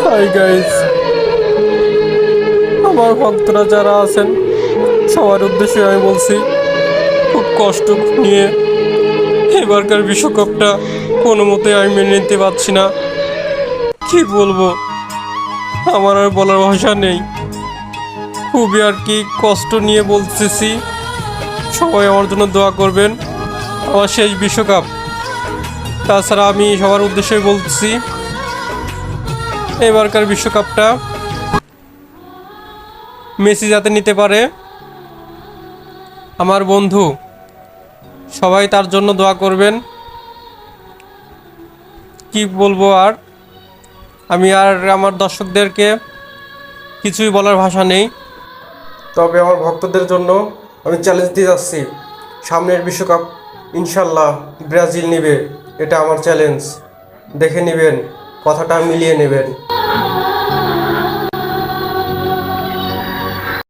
Hi guys, আমার ভক্তরা যারা আছেন সবার উদ্দেশ্যে আমি বলছি, খুব কষ্ট নিয়ে এবারকার বিশ্বকাপটা কোনো মতে আমি মেনে নিতে পারছি না। কি বলবো, আমার আর বলার ভাষা নেই। খুবই আর কি কষ্ট নিয়ে বলতেছি, সবাই আমার জন্য দোয়া করবেন। আমার শেষ বিশ্বকাপ, তাছাড়া আমি সবার উদ্দেশ্যে বলছি, এবারকার বিশ্বকাপটা মেসি যাতে নিতে পারে। আমার বন্ধু, সবাই তার জন্য দোয়া করবেন। কি বলবো আর, আমি আর আমার দর্শকদেরকে কিছুই বলার ভাষা নেই। তবে আমার ভক্তদের জন্য আমি চ্যালেঞ্জ দিয়ে যাচ্ছি, সামনের বিশ্বকাপ ইনশাল্লাহ ব্রাজিল নেবে, এটা আমার চ্যালেঞ্জ। দেখে নেবেন, কথাটা মিলিয়ে নেবেন।